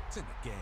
It's in the game.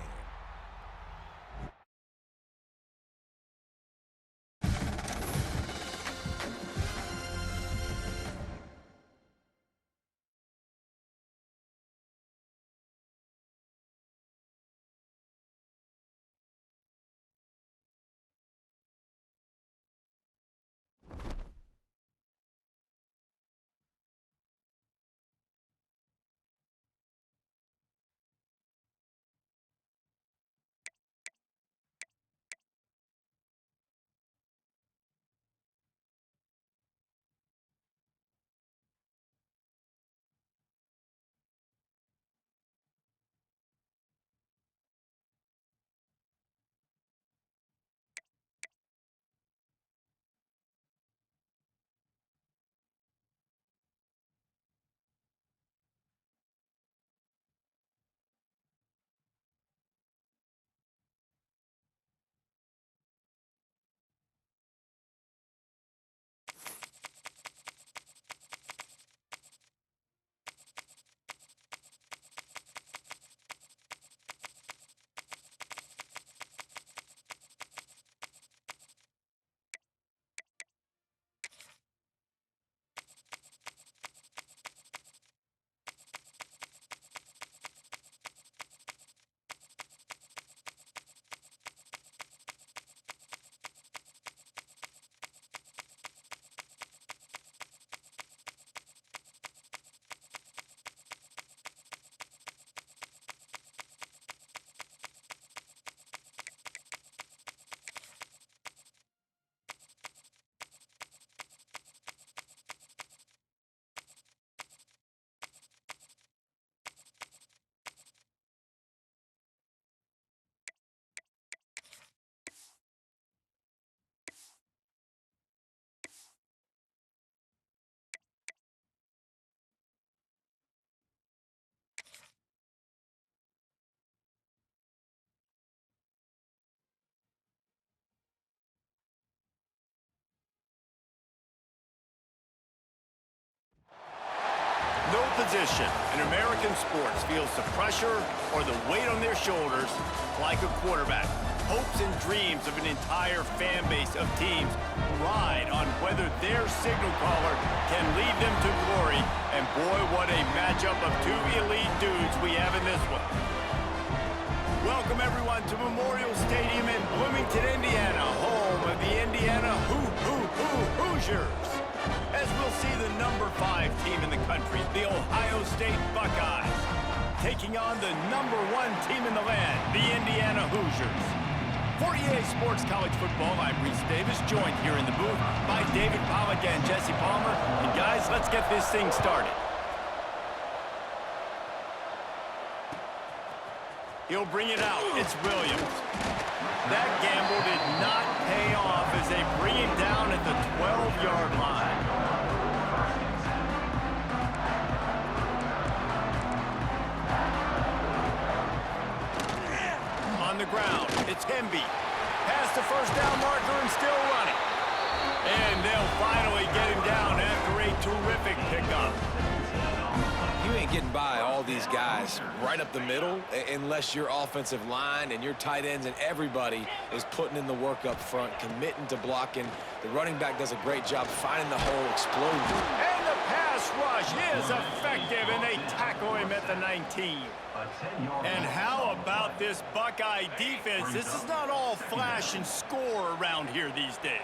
No position in American sports feels the pressure or the weight on their shoulders like a quarterback. Hopes and dreams of an entire fan base of teams ride on whether their signal caller can lead them to glory. And boy, what a matchup of two elite dudes we have in this one. Welcome, everyone, to Memorial Stadium in Bloomington, Indiana, home of the Indiana Hoosiers. As we'll see the number 5 team in the country, the Ohio State Buckeyes, taking on the number 1 team in the land, the Indiana Hoosiers. For EA Sports College Football, I'm Reese Davis, joined here in the booth by David Pollack and Jesse Palmer. And guys, let's get this thing started. He'll bring it out. It's Williams. That gamble did not pay off as they bring him down at the 12-yard line. On the ground, it's Hemby. Past the first down marker and still running. And they'll finally get him down after a terrific pickup. You ain't getting by all these guys right up the middle unless your offensive line and your tight ends and everybody is putting in the work up front, committing to blocking. The running back does a great job finding the hole, exploding. And the pass rush is effective, and they tackle him at the 19. And how about this Buckeye defense? This is not all flash and score around here these days.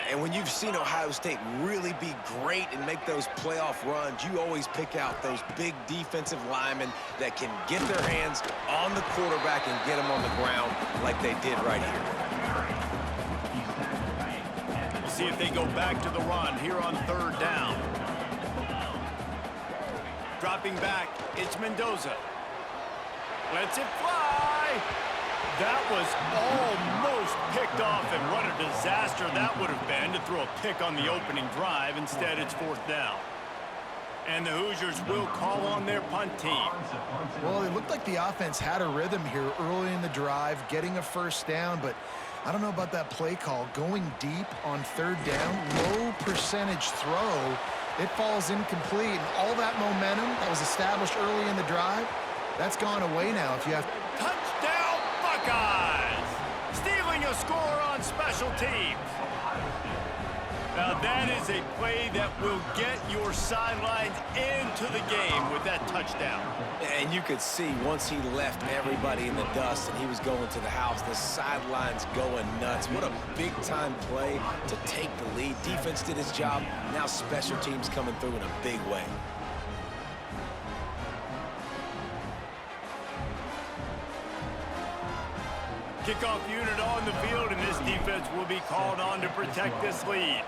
And when you've seen Ohio State really be great and make those playoff runs, you always pick out those big defensive linemen that can get their hands on the quarterback and get him on the ground like they did right here. We'll see if they go back to the run here on 3rd down. Dropping back, it's Mendoza. Lets it fly. That was almost picked off, and what a disaster that would have been to throw a pick on the opening drive. Instead, it's 4th down. And the Hoosiers will call on their punt team. Well, it looked like the offense had a rhythm here early in the drive, getting a first down, but I don't know about that play call. Going deep on 3rd down, low percentage throw, it falls incomplete. And all that momentum that was established early in the drive, that's gone away now. If you have Touchdown, Buckeyes! Stealing a score on special teams. Now that is a play that will get your sidelines into the game with that touchdown. And you could see once he left everybody in the dust and he was going to the house, the sidelines going nuts. What a big-time play to take the lead. Defense did its job. Now special teams coming through in a big way. Kickoff unit on the field, and this defense will be called on to protect this lead.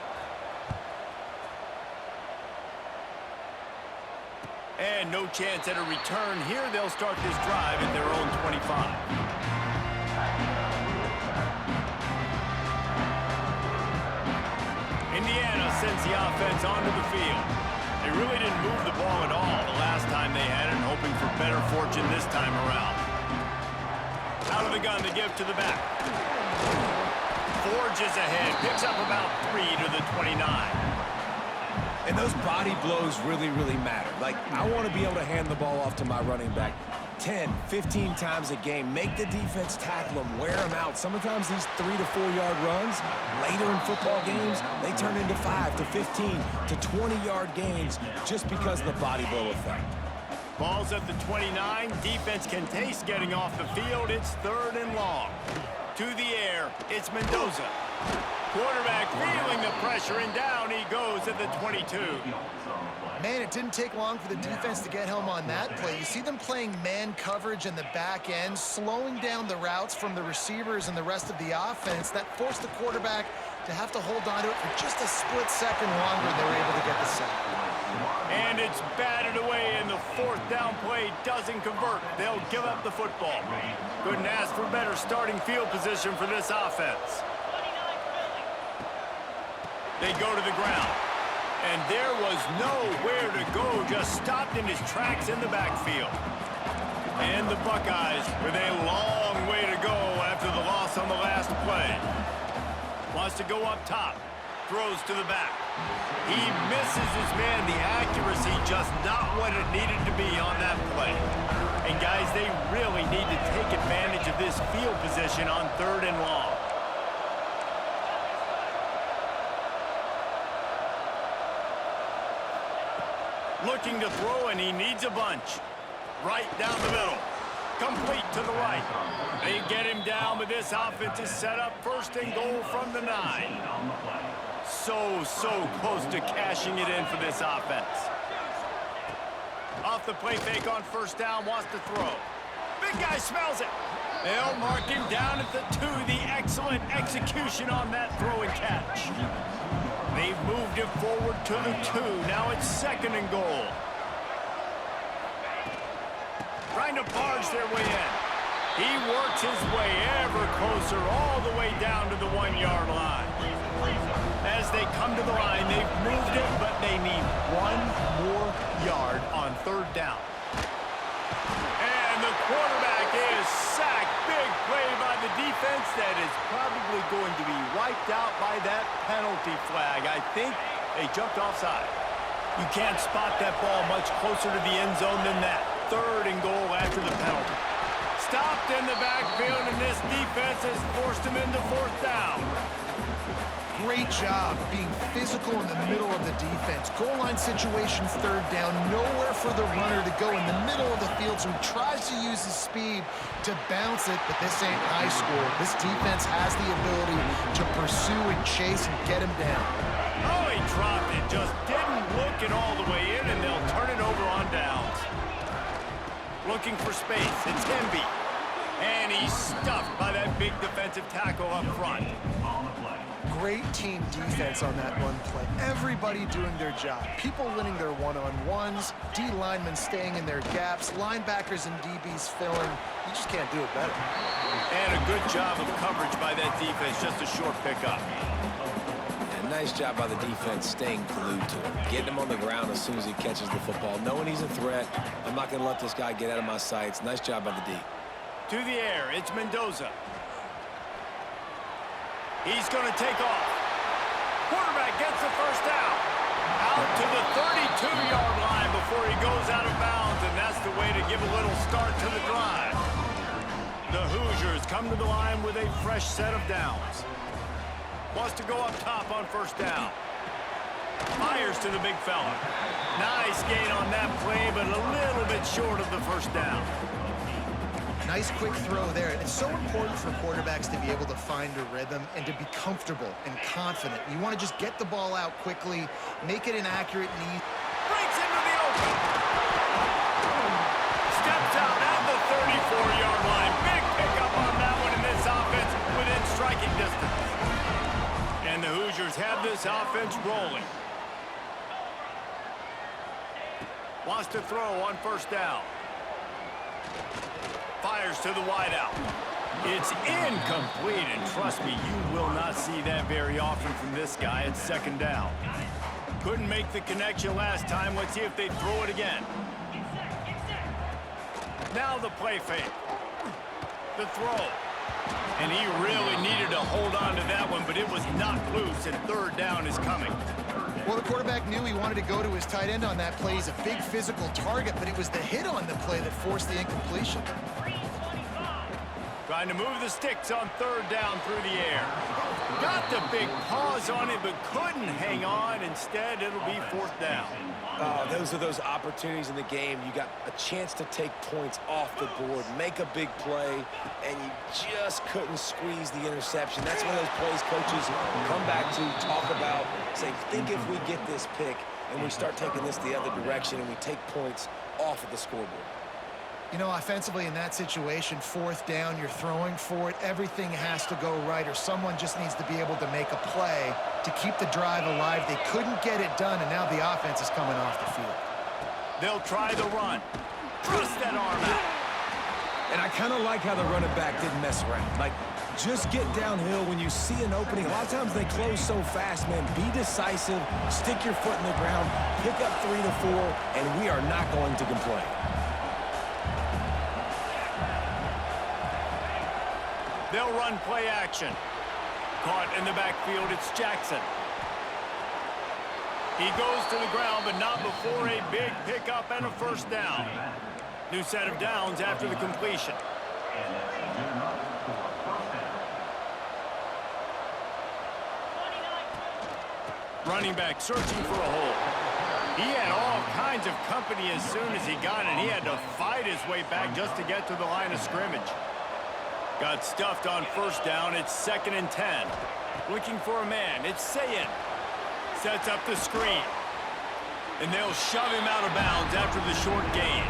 And no chance at a return here. They'll start this drive at their own 25. Indiana sends the offense onto the field. They really didn't move the ball at all the last time they had it, hoping for better fortune this time around. Out of the gun to give to the back. Forges ahead, picks up about 3 to the 29. And those body blows really, really matter. Like, I want to be able to hand the ball off to my running back 10, 15 times a game. Make the defense tackle them, wear them out. Sometimes these 3 to 4 yard runs, later in football games, they turn into 5 to 15 to 20-yard gains just because of the body blow effect. Ball's at the 29. Defense can taste getting off the field. It's 3rd and long. To the air, it's Mendoza. Quarterback feeling the pressure, and down he goes at the 22. Man, it didn't take long for the defense to get home on that play. You see them playing man coverage in the back end, slowing down the routes from the receivers and the rest of the offense. That forced the quarterback to have to hold on to it for just a split second longer. They were able to get the sack. And it's batted away, and the 4th down play doesn't convert. They'll give up the football. Couldn't ask for better starting field position for this offense. They go to the ground. And there was nowhere to go, just stopped in his tracks in the backfield. And the Buckeyes with a long way to go after the loss on the last play. Wants to go up top. Throws to the back. He misses his man. The accuracy just not what it needed to be on that play. And guys, they really need to take advantage of this field position on 3rd and long. Looking to throw, and he needs a bunch. Right down the middle. Complete to the right. They get him down, but this offense is set up 1st and goal from the 9. So close to cashing it in for this offense. Off the play fake on 1st down, wants to throw. Big guy smells it. They'll mark him down at the 2. The excellent execution on that throw and catch. They've moved it forward to the 2. Now it's 2nd and goal. Trying to barge their way in. He works his way ever closer all the way down to the 1-yard line. As they come to the line, they've moved it, but they need 1 more yard on 3rd down. And the quarterback is sacked. Big play by the defense that is probably going to be wiped out by that penalty flag. I think they jumped offside. You can't spot that ball much closer to the end zone than that. 3rd and goal after the penalty. Stopped in the backfield, and this defense has forced him into 4th down. Great job being physical in the middle of the defense. Goal line situations, 3rd down. Nowhere for the runner to go in the middle of the field, so he tries to use his speed to bounce it, but this ain't high school. This defense has the ability to pursue and chase and get him down. Oh, he dropped it. Just didn't look it all the way in, and they'll turn it over on downs. Looking for space. It's Hemby. And he's stuffed by that big defensive tackle up front. Great team defense on that one play. Everybody doing their job. People winning their one-on-ones, D linemen staying in their gaps, linebackers and DBs filling. You just can't do it better. And a good job of coverage by that defense. Just a short pickup. And nice job by the defense staying glued to him. Getting him on the ground as soon as he catches the football. Knowing he's a threat. I'm not going to let this guy get out of my sights. Nice job by the D. To the air, it's Mendoza. He's going to take off. Quarterback gets the 1st down. Out to the 32-yard line before he goes out of bounds, and that's the way to give a little start to the drive. The Hoosiers come to the line with a fresh set of downs. Wants to go up top on first down. Fires to the big fella. Nice gain on that play, but a little bit short of the first down. Nice quick throw there. And it's so important for quarterbacks to be able to find a rhythm and to be comfortable and confident. You want to just get the ball out quickly, make it an accurate and easy. Breaks into the open. Steps out at the 34-yard line. Big pickup on that one in this offense within striking distance. And the Hoosiers have this offense rolling. Wants to throw on first down. Fires to the wideout. It's incomplete, and trust me, you will not see that very often from this guy at second down. Couldn't make the connection last time. Let's see if they throw it again. Now the play fake. The throw. And he really needed to hold on to that one, but it was not loose, and third down is coming. Well, the quarterback knew he wanted to go to his tight end on that play. He's a big physical target, but it was the hit on the play that forced the incompletion. Trying to move the sticks on third down through the air. Got the big pause on it, but couldn't hang on. Instead, it'll be fourth down. Those are those opportunities in the game. You got a chance to take points off the board, make a big play, and you just couldn't squeeze the interception. That's one of those plays coaches come back to talk about, say, think if we get this pick and we start taking this the other direction and we take points off of the scoreboard. You know, offensively in that situation, fourth down, you're throwing for it. Everything has to go right, or someone just needs to be able to make a play to keep the drive alive. They couldn't get it done, and now the offense is coming off the field. They'll try the run. Thrust that arm out. And I kind of like how the running back didn't mess around. Like, just get downhill when you see an opening. A lot of times they close so fast, man. Be decisive, stick your foot in the ground, pick up 3 to 4, and we are not going to complain. They'll run play action. Caught in the backfield, it's Jackson. He goes to the ground, but not before a big pickup and a first down. New set of downs after the completion. Running back searching for a hole. He had all kinds of company as soon as he got it. He had to fight his way back just to get to the line of scrimmage. Got stuffed on first down. It's 2nd and 10. Looking for a man. It's Sayin. Sets up the screen. And they'll shove him out of bounds after the short gain.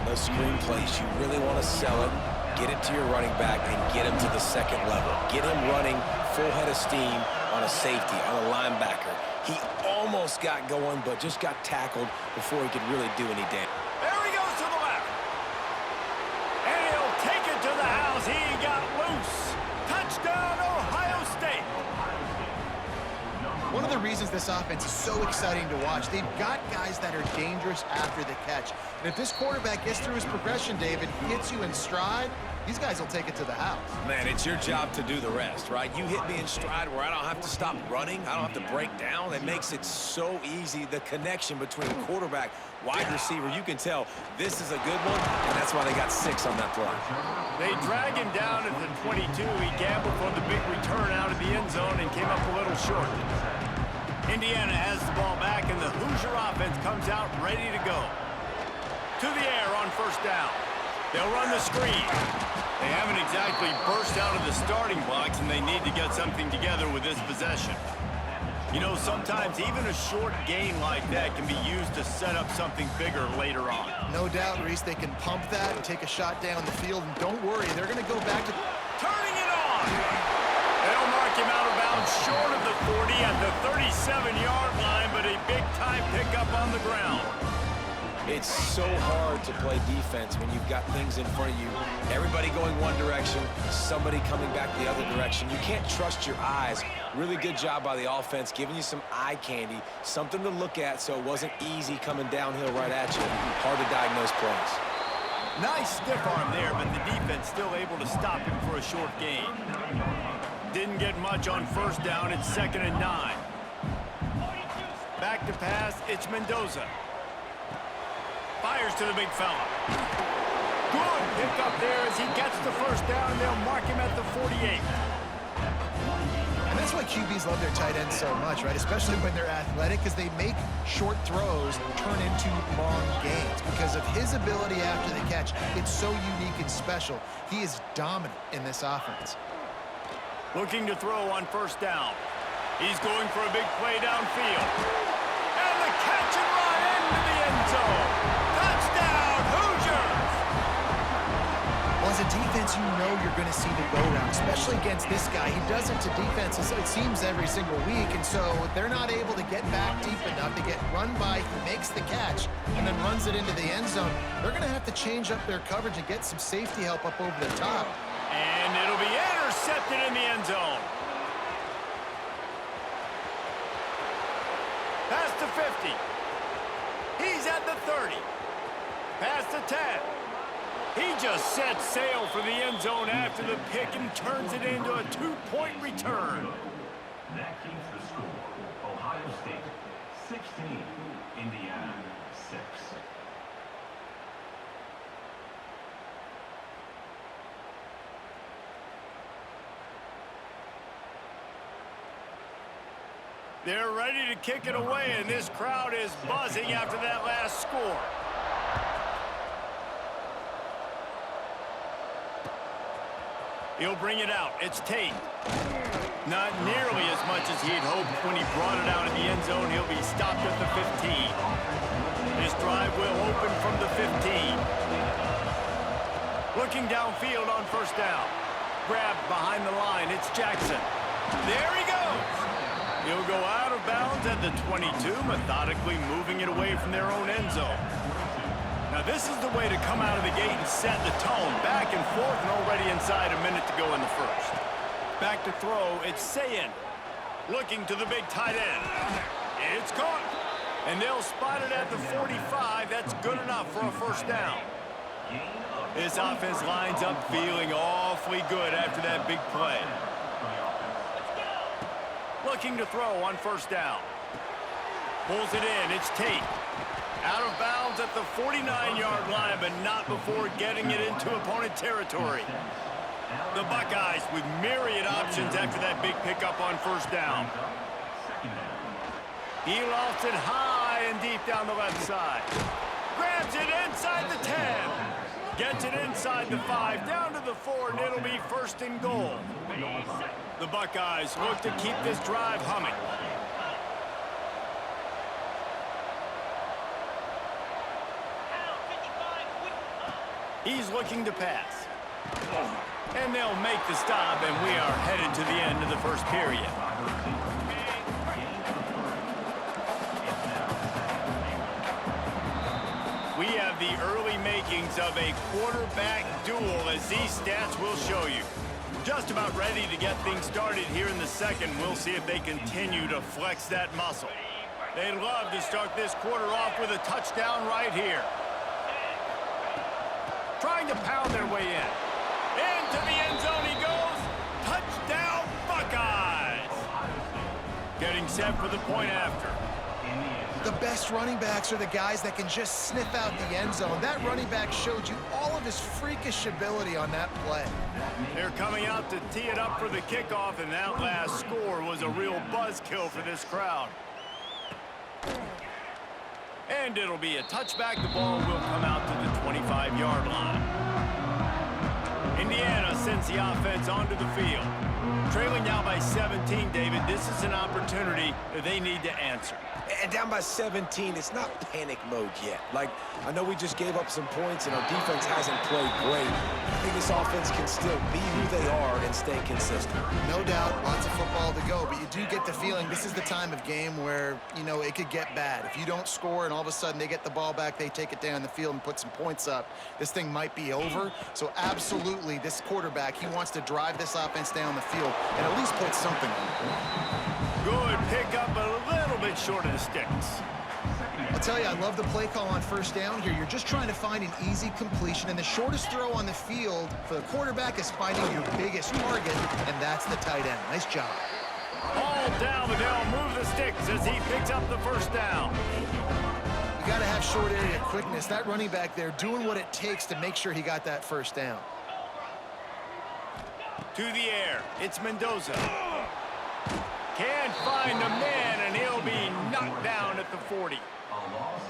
Those screen plays, you really want to sell it, get it to your running back, and get him to the second level. Get him running full head of steam on a safety, on a linebacker. He almost got going, but just got tackled before he could really do any damage. There he goes to the left. And he'll take it to the house. He got loose. Touchdown, Ohio State. One of the reasons this offense is so exciting to watch, they've got guys that are dangerous after the catch. And if this quarterback gets through his progression, David, hits you in stride, these guys will take it to the house. Man, it's your job to do the rest, right? You hit me in stride where I don't have to stop running. I don't have to break down. It makes it so easy. The connection between quarterback, wide receiver, you can tell this is a good one, and that's why they got 6 on that play. They drag him down at the 22. He gambled for the big return out of the end zone and came up a little short. Indiana has the ball back, and the Hoosier offense comes out ready to go. To the air on first down. They'll run the screen. They haven't exactly burst out of the starting blocks, and they need to get something together with this possession. You know, sometimes even a short gain like that can be used to set up something bigger later on. No doubt, Reese, they can pump that and take a shot down the field, and don't worry, they're going to go back to... Turning it on! They'll mark him out of bounds short of the 40 at the 37-yard line, but a big-time pickup on the ground. It's so hard to play defense when you've got things in front of you. Everybody going one direction, somebody coming back the other direction. You can't trust your eyes. Really good job by the offense, giving you some eye candy, something to look at so it wasn't easy coming downhill right at you. Hard to diagnose plays. Nice stiff arm there, but the defense still able to stop him for a short gain. Didn't get much on first down. It's 2nd and 9. Back to pass. It's Mendoza. Fires to the big fella. Good pickup there as he gets the first down, and they'll mark him at the 48. And that's why QBs love their tight ends so much, right? Especially when they're athletic, because they make short throws turn into long gains. Because of his ability after the catch, it's so unique and special. He is dominant in this offense. Looking to throw on first down. He's going for a big play downfield. And the catch and run into the end zone. Touchdown, Hoosiers! Well, as a defense, you know you're going to see the go-round, especially against this guy. He does it to defenses, it seems, every single week. And so if they're not able to get back deep enough to get run by, he makes the catch and then runs it into the end zone. They're going to have to change up their coverage and get some safety help up over the top. And it'll be intercepted in the end zone. Past the 50. He's at the 30. Past the 10. He just set sail for the end zone after the pick and turns it into a 2-point return. That keeps the score. Ohio State 16, Indiana 6. They're ready to kick it away, and this crowd is buzzing after that last score. He'll bring it out. It's Tate. Not nearly as much as he'd hoped when he brought it out in the end zone. He'll be stopped at the 15. This drive will open from the 15. Looking downfield on first down. Grabbed behind the line. It's Jackson. There he goes. He'll go out of bounds at the 22, methodically moving it away from their own end zone. Now this is the way to come out of the gate and set the tone. Back and forth and already inside a minute to go in the first. Back to throw, it's Sayin. Looking to the big tight end. It's caught. And they'll spot it at the 45. That's good enough for a first down. This offense lines up feeling awfully good after that big play. Looking to throw on first down. Pulls it in, it's Tate. Out of bounds at the 49-yard line, but not before getting it into opponent territory. The Buckeyes with myriad options after that big pickup on first down. He lost it high and deep down the left side. Grabs it inside the 10. Gets it inside the 5, down to the 4, and it'll be first and goal. The Buckeyes look to keep this drive humming. He's looking to pass. And they'll make the stop, and we are headed to the end of the first period. We have the early makings of a quarterback duel, as these stats will show you. Just about ready to get things started here in the second. We'll see if they continue to flex that muscle. They'd love to start this quarter off with a touchdown right here. Trying to pound their way in. Into the end zone he goes. Touchdown, Buckeyes! Getting set for the point after. The best running backs are the guys that can just sniff out the end zone. That running back showed you all of his freakish ability on that play. They're coming out to tee it up for the kickoff, and that last score was a real buzzkill for this crowd. And it'll be a touchback. The ball will come out to the 25-yard line. Indiana sends the offense onto the field. Trailing now by 17, David. This is an opportunity that they need to answer. And down by 17, it's not panic mode yet. Like, I know we just gave up some points and our defense hasn't played great. I think this offense can still be who they are and stay consistent. No doubt, lots of football to go, but you do get the feeling this is the time of game where, you know, it could get bad. If you don't score and all of a sudden they get the ball back, they take it down the field and put some points up, this thing might be over. So absolutely, this quarterback, he wants to drive this offense down the field and at least put something on it. Good pickup, a little bit short of the sticks. I'll tell you, I love the play call on first down here. You're just trying to find an easy completion, and the shortest throw on the field for the quarterback is finding your biggest target, and that's the tight end. Nice job. All down, but they'll move the sticks as he picks up the first down. You got to have short area quickness. That running back there doing what it takes to make sure he got that first down. To the air, it's Mendoza. Can't find the man, and he'll be knocked down at the 40.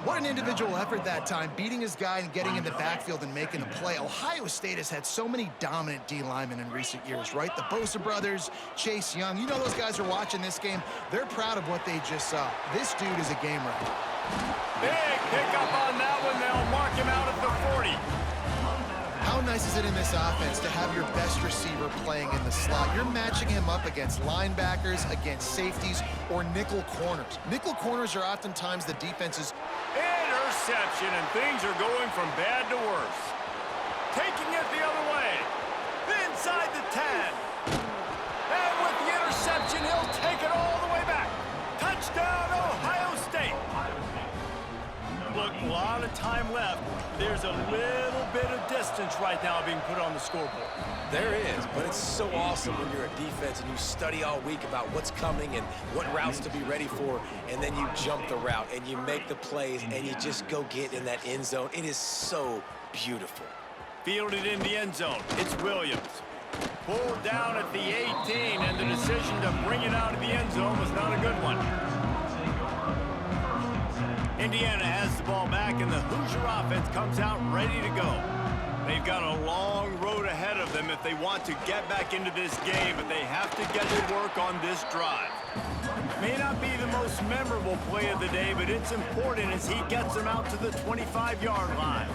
What an individual effort that time, beating his guy and getting in the backfield and making a play. Ohio State has had so many dominant D linemen in recent years, right? The Bosa brothers, Chase Young. You know those guys are watching this game. They're proud of what they just saw. This dude is a game wrecker. Big pickup on that one. They'll mark him out at the 40. How nice is it in this offense to have your best receiver playing in the slot? You're matching him up against linebackers, against safeties, or nickel corners. Nickel corners are oftentimes the defense's Interception, and things are going from bad to worse. Taking it the other way. Inside the 10. And with the interception, he'll take it all the way back. Touchdown, Ohio State. Look, a lot of time left. There's a little bit of distance right now being put on the scoreboard. There is, but it's so awesome when you're a defense and you study all week about what's coming and what routes to be ready for, and then you jump the route and you make the plays and you just go get in that end zone. It is so beautiful. Fielded in the end zone. It's Williams. Pulled down at the 18, and the decision to bring it out of the end zone was not a good one. Indiana has the ball back, and the Hoosier offense comes out ready to go. They've got a long road ahead of them if they want to get back into this game, but they have to get to work on this drive. May not be the most memorable play of the day, but it's important as he gets them out to the 25-yard line.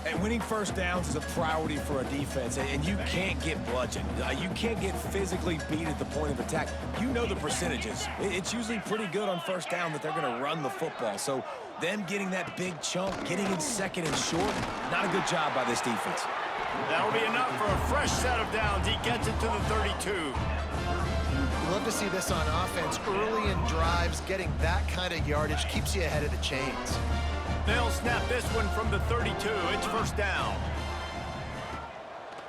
And winning first downs is a priority for a defense, and you can't get bludgeoned. You can't get physically beat at the point of attack. You know the percentages. It's usually pretty good on first down that they're going to run the football. So them getting that big chunk, getting in second and short, not a good job by this defense. That'll be enough for a fresh set of downs. He gets it to the 32. You love to see this on offense. Early in drives, getting that kind of yardage keeps you ahead of the chains. They'll snap this one from the 32. It's first down.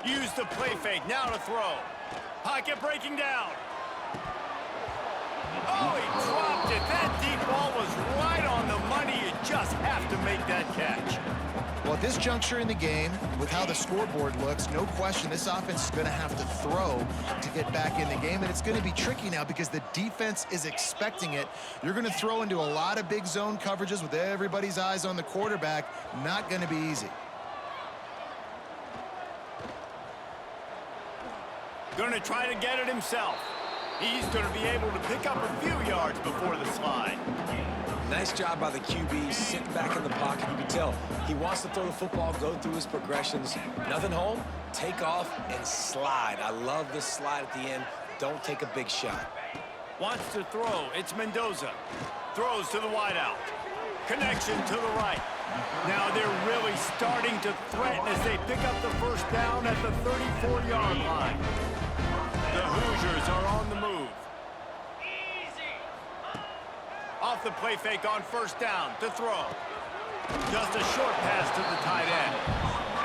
Use the play fake. Now to throw. Pocket breaking down. Oh, he dropped it. That deep ball was right on the money. You just have to make that catch. Well, at this juncture in the game, with how the scoreboard looks, no question this offense is going to have to throw to get back in the game, and it's going to be tricky now because the defense is expecting it. You're going to throw into a lot of big zone coverages with everybody's eyes on the quarterback. Not going to be easy. Going to try to get it himself. He's going to be able to pick up a few yards before the slide. Nice job by the QB, sitting back in the pocket. You can tell he wants to throw the football, go through his progressions. Nothing home, take off, and slide. I love this slide at the end. Don't take a big shot. Wants to throw. It's Mendoza. Throws to the wideout. Connection to the right. Now they're really starting to threaten as they pick up the first down at the 34-yard line. The Hoosiers are on the move. Off the play fake on first down to throw. Just a short pass to the tight end.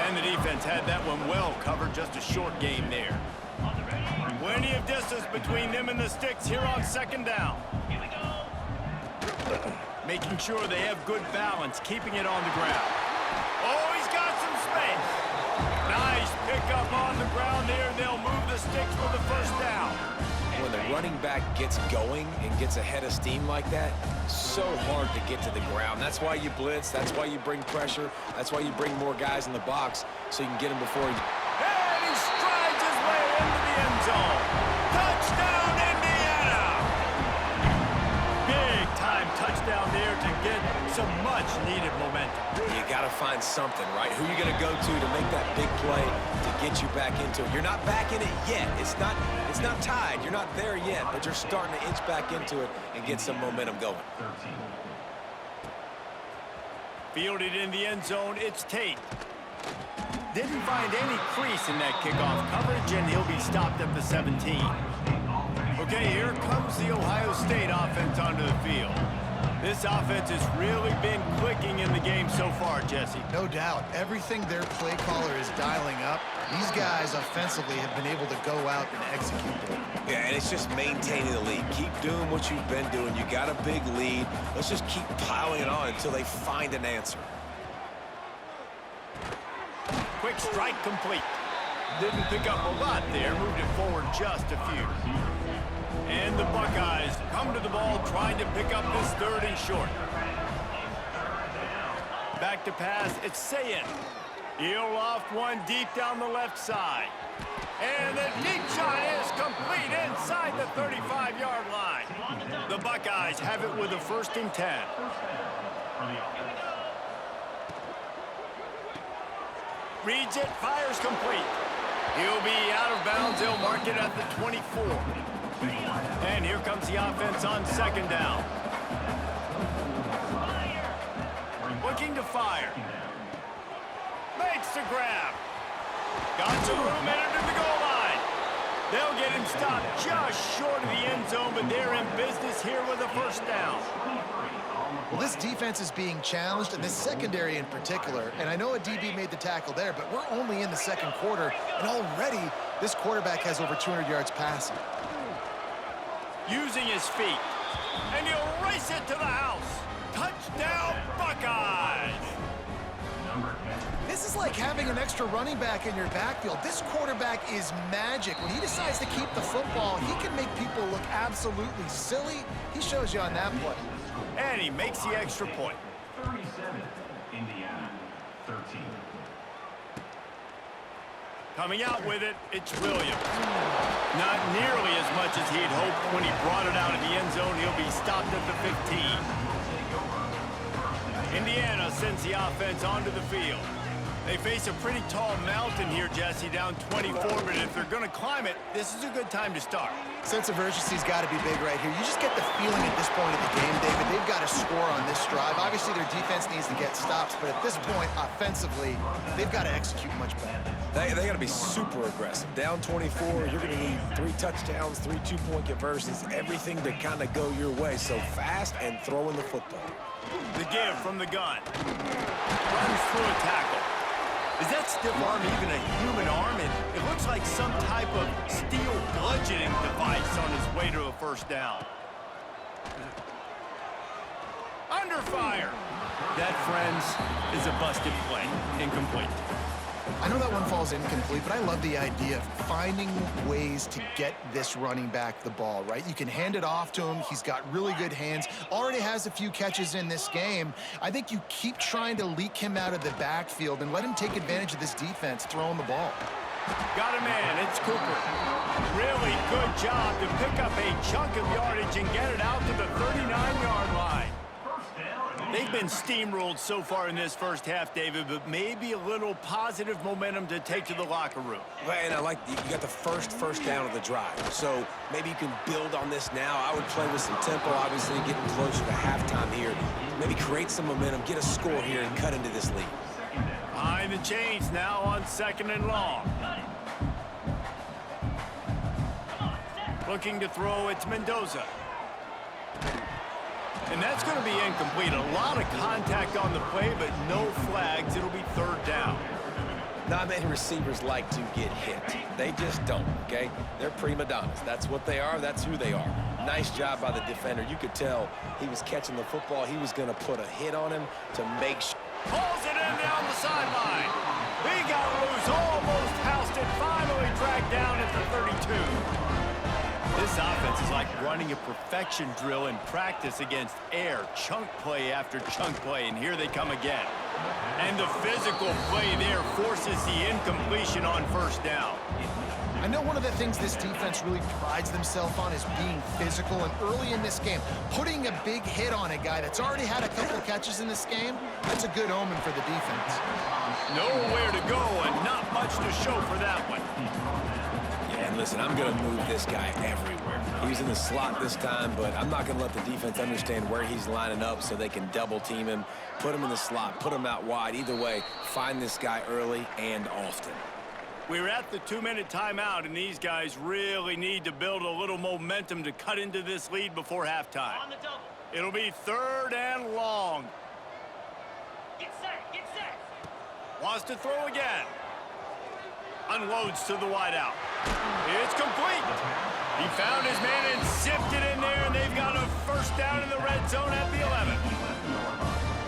And the defense had that one well covered. Just a short gain there. Plenty of distance between them and the sticks here on second down. Making sure they have good balance, keeping it on the ground. Oh, he's got some space. Nice pickup on the ground there. They'll move the sticks for the first down. When the running back gets going and gets ahead of steam like that, so hard to get to the ground. That's why you blitz. That's why you bring pressure. That's why you bring more guys in the box so you can get him before he... And he strides his way into the end zone. Touchdown, Indiana! Big time touchdown there to get some much-needed momentum. You got to find something, right? Who are you going to go to make that big play to get you back into it? You're not back in it yet. It's not tied. You're not there yet, but you're starting to inch back into it and get some momentum going. Fielded in the end zone, it's Tate. Didn't find any crease in that kickoff coverage, and he'll be stopped at the 17. Okay, here comes the Ohio State offense onto the field. This offense has really been clicking in the game so far, Jesse. No doubt. Everything their play caller is dialing up, These guys offensively have been able to go out and execute it. Yeah, and it's just maintaining the lead. Keep doing what you've been doing. You got a big lead. Let's just keep piling it on until they find an answer. Quick strike complete. Didn't pick up a lot there. Moved it forward just a few. And the Buckeyes come to the ball trying to pick up this third and short. Back to pass. It's Sayin. He'll loft one deep down the left side. And the deep shot is complete inside the 35-yard line. The Buckeyes have it with a 1st and 10. Reads it, fires complete. He'll be out of bounds. They'll mark it at the 24. And here comes the offense on 2nd down. Looking to fire. Makes the grab. Got some room, entered to the goal line. They'll get him stopped just short of the end zone, but they're in business here with a 1st down. Well, this defense is being challenged, and this secondary in particular, and I know a DB made the tackle there, but we're only in the 2nd quarter, and already this quarterback has over 200 yards passing. Using his feet, and he'll race it to the house. Touchdown, Buckeyes! This is like having an extra running back in your backfield. This quarterback is magic. When he decides to keep the football, he can make people look absolutely silly. He shows you on that play. And he makes the extra point. 37, Indiana, 13. Coming out with it, it's Williams. Not nearly as much as he had hoped when he brought it out in the end zone. He'll be stopped at the 15. Indiana sends the offense onto the field. They face a pretty tall mountain here, Jesse, down 24, but if they're going to climb it, this is a good time to start. Sense of urgency's got to be big right here. You just get the feeling at this point of the game, David, they've got to score on this drive. Obviously, their defense needs to get stops, but at this point, offensively, they've got to execute much better. They got to be super aggressive. Down 24, you're going to need 3 touchdowns, 3 two-point conversions, everything to kind of go your way. So fast and throwing the football. The give from the gun. Runs through a tackle. Is that stiff arm even a human arm? It looks like some type of steel bludgeoning device on his way to a 1st down. Under fire. That, friends, is a busted play. Incomplete. I know that one falls incomplete, but I love the idea of finding ways to get this running back the ball, right? You can hand it off to him. He's got really good hands. Already has a few catches in this game. I think you keep trying to leak him out of the backfield and let him take advantage of this defense throwing the ball. Got a man. It's Cooper. Really good job to pick up a chunk of yardage and get it out to the 39-yard line. They've been steamrolled so far in this 1st half, David, but maybe a little positive momentum to take to the locker room. And I like you got the first down of the drive. So maybe you can build on this now. I would play with some tempo, obviously getting closer to halftime here. Maybe create some momentum, get a score here, and cut into this lead. Behind the chains now on 2nd and long. Looking to throw, it's Mendoza. And that's going to be incomplete. A lot of contact on the play, but no flags. It'll be 3rd down. Not many receivers like to get hit. They just don't, okay? They're prima donnas. That's what they are. That's who they are. Nice job by the defender. You could tell he was catching the football. He was going to put a hit on him to make sure. Pulls it in down the sideline. He got loose, almost housed it, finally dragged down at the 32. This offense is like running a perfection drill in practice against air. Chunk play after chunk play, and here they come again. And the physical play there forces the incompletion on 1st down. I know one of the things this defense really prides themselves on is being physical, and early in this game, putting a big hit on a guy that's already had a couple catches in this game, that's a good omen for the defense. Nowhere to go and not much to show for that one. Yeah, and listen, I'm going to move this guy everywhere. He was in the slot this time, but I'm not going to let the defense understand where he's lining up so they can double team him, put him in the slot, put him out wide. Either way, find this guy early and often. We're at the 2-minute timeout, and these guys really need to build a little momentum to cut into this lead before halftime. It'll be 3rd and long. Get set, get set. Wants to throw again. unloads to the wideout. It's complete. He found his man and zipped it in there, and they've got a first down in the red zone at the 11.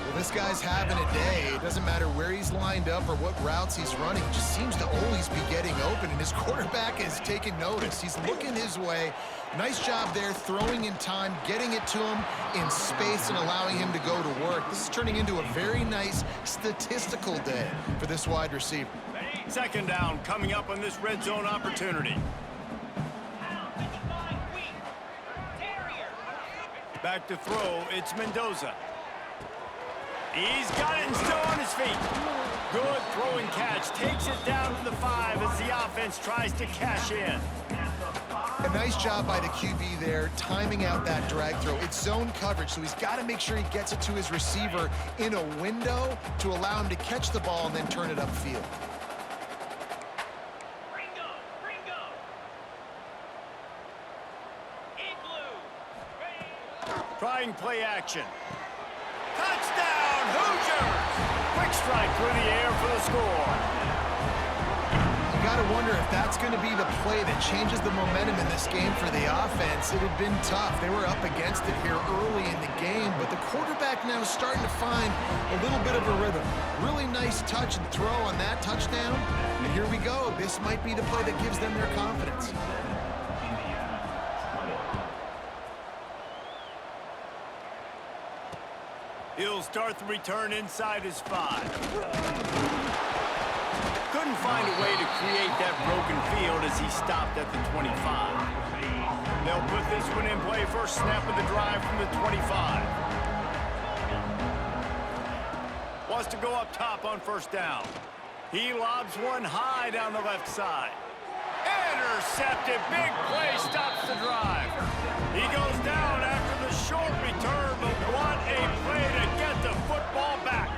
Well, this guy's having a day. It doesn't matter where he's lined up or what routes he's running. He just seems to always be getting open, and his quarterback is taking notice. He's looking his way. Nice job there, throwing in time, getting it to him in space and allowing him to go to work. This is turning into a very nice statistical day for this wide receiver. Second down coming up on this red zone opportunity. Back to throw, it's Mendoza. He's got it and still on his feet. Good throw and catch. Takes it down to the 5 as the offense tries to cash in. A nice job by the QB there, timing out that drag throw. It's zone coverage, so he's got to make sure he gets it to his receiver in a window to allow him to catch the ball and then turn it upfield. Trying play action. Touchdown, Hoosiers! Quick strike through the air for the score. You got to wonder if that's going to be the play that changes the momentum in this game for the offense. It had been tough. They were up against it here early in the game, but the quarterback now is starting to find a little bit of a rhythm. Really nice touch and throw on that touchdown. And here we go. This might be the play that gives them their confidence. He'll start the return inside his 5. Couldn't find a way to create that broken field as he stopped at the 25. They'll put this one in play. First snap of the drive from the 25. Wants to go up top on first down. He lobs one high down the left side. Intercepted. Big play stops the drive. He goes down after the short return, but what a play to get the football back.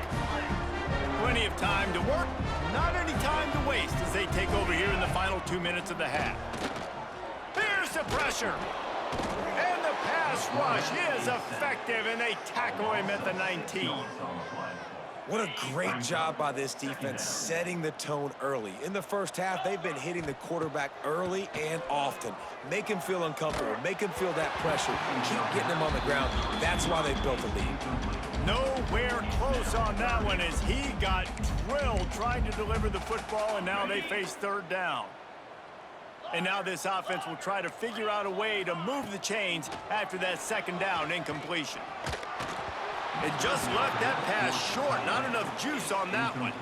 Plenty of time to work, not any time to waste as they take over here in the final 2 minutes of the half. Here's the pressure. And the pass rush is effective, and they tackle him at the 19. What a great job by this defense setting the tone early. In the first half, they've been hitting the quarterback early and often. Make him feel uncomfortable, make him feel that pressure, keep getting him on the ground. That's why they built the lead. Nowhere close on that one as he got drilled trying to deliver the football, and now they face third down. And now this offense will try to figure out a way to move the chains after that second down incompletion. It just left that pass short. Not enough juice on that one.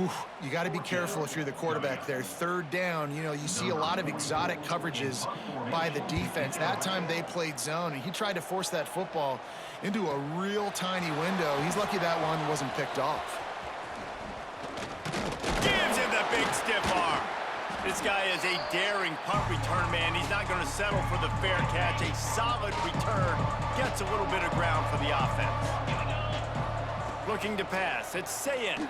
Oof, you got to be careful if you're the quarterback there. Third down, you know, you see a lot of exotic coverages by the defense. That time they played zone, and he tried to force that football into a real tiny window. He's lucky that one wasn't picked off. Gives him the big stiff arm. This guy is a daring punt return man. He's not going to settle for the fair catch. A solid return. Gets a little bit of ground for the offense. Looking to pass. It's Sayin.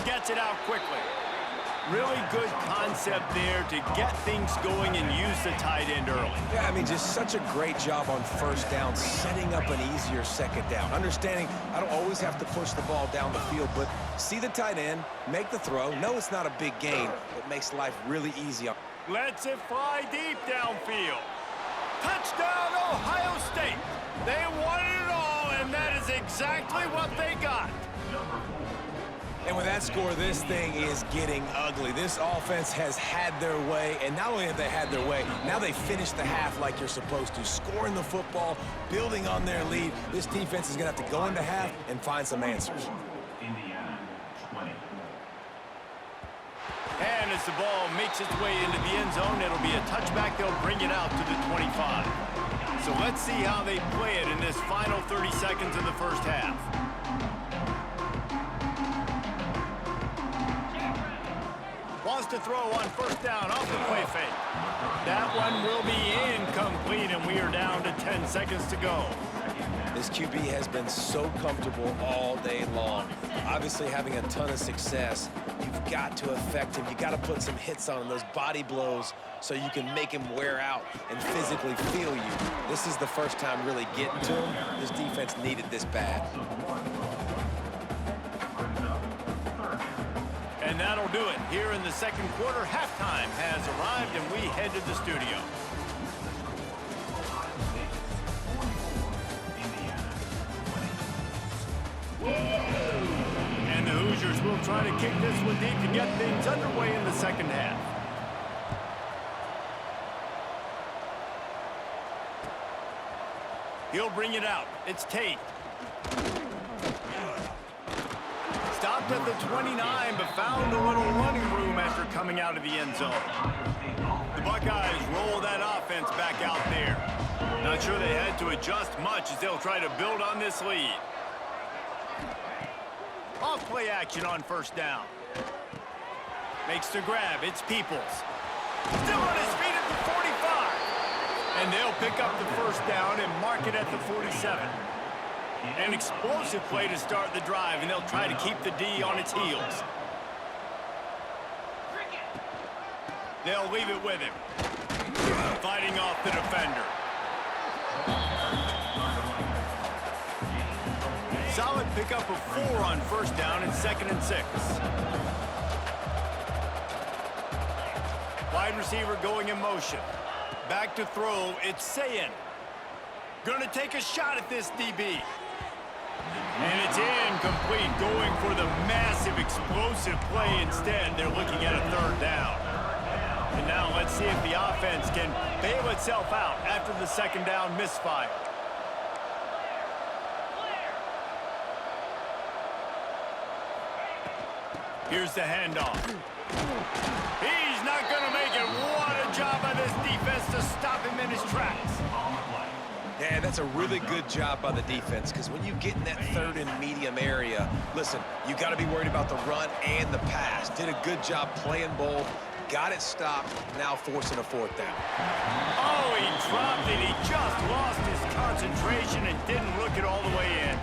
Gets it out quickly. Really good concept there to get things going and use the tight end early. Yeah, I mean, just such a great job on first down, setting up an easier second down. Understanding I don't always have to push the ball down the field, but see the tight end, make the throw. No, it's not a big gain, but makes life really easy. Lets it fly deep downfield. Touchdown, Ohio State. They wanted it all, and that is exactly what they got. And with that score, this thing is getting ugly. This offense has had their way, and not only have they had their way, now they finished the half like you're supposed to, scoring the football, building on their lead. This defense is going to have to go into half and find some answers. Indiana, 20. And as the ball makes its way into the end zone, it'll be a touchback. They'll bring it out to the 25. So let's see how they play it in this final 30 seconds of the first half. Wants to throw on first down off the play fake. That one will be incomplete, and we are down to 10 seconds to go. This QB has been so comfortable all day long. Obviously having a ton of success. You've got to affect him. You got to put some hits on him, those body blows, so you can make him wear out and physically feel you. This is the first time really getting to him. This defense needed this bad. And that'll do it. Here in the second quarter, halftime has arrived, and we head to the studio. And the Hoosiers will try to kick this one deep to get things underway in the second half. He'll bring it out. It's Tate. Stopped at the 29, but found a little running room after coming out of the end zone. The Buckeyes roll that offense back out there. Not sure they had to adjust much as they'll try to build on this lead. Off play action on first down. Makes the grab. It's Peoples. Still on his feet at the 45. And they'll pick up the first down and mark it at the 47. An explosive play to start the drive, and they'll try to keep the D on its heels. They'll leave it with him. Fighting off the defender. Solid pickup of 4 on first down and 2nd and 6. Wide receiver going in motion. Back to throw, it's Sayin. Gonna take a shot at this DB. And it's incomplete, going for the massive explosive play instead. They're looking at a 3rd down. And now let's see if the offense can bail itself out after the 2nd down misfire. Here's the handoff. He's not going to make it. What a job by this defense to stop him in his tracks. Yeah, that's a really good job by the defense, because when you get in that 3rd and medium area, listen, you got to be worried about the run and the pass. Did a good job playing both, got it stopped, now forcing a 4th down. Oh, he dropped it. He just lost his concentration and didn't look it all the way in.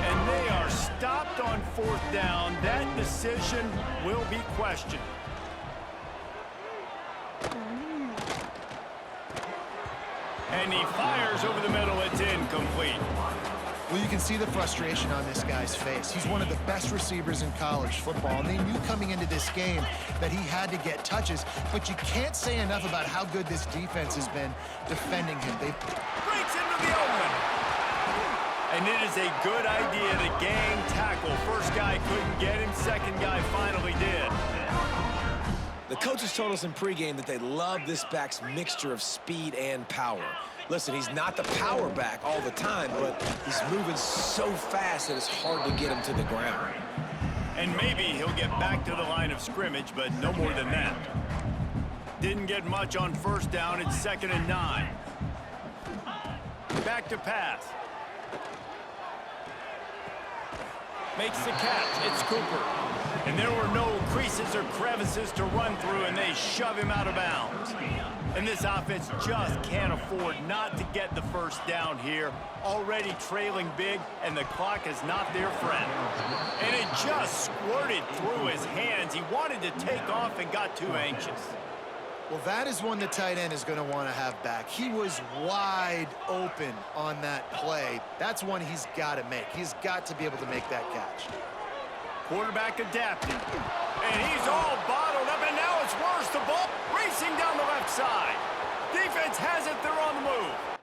And they are stopped on 4th down. That decision will be questioned. And he fires over the middle. It's incomplete. Well, you can see the frustration on this guy's face. He's one of the best receivers in college football, and they knew coming into this game that he had to get touches, but you can't say enough about how good this defense has been defending him. They breaks into the open. And it is a good idea to gang tackle. First guy couldn't get him, second guy finally did. The coaches told us in pregame that they love this back's mixture of speed and power. Listen, he's not the power back all the time, but he's moving so fast that it's hard to get him to the ground. And maybe he'll get back to the line of scrimmage, but no more than that. Didn't get much on first down. It's 2nd and 9. Back to pass. Makes the catch. It's Cooper. And there were no creases or crevices to run through, and they shove him out of bounds. And this offense just can't afford not to get the first down here. Already trailing big, and the clock is not their friend. And it just squirted through his hands. He wanted to take off and got too anxious. Well, that is one the tight end is going to want to have back. He was wide open on that play. That's one he's got to make. He's got to be able to make that catch. Quarterback adapting. And he's all bottled up, and now it's worse. The ball racing down the left side. Defense has it. They're on the move.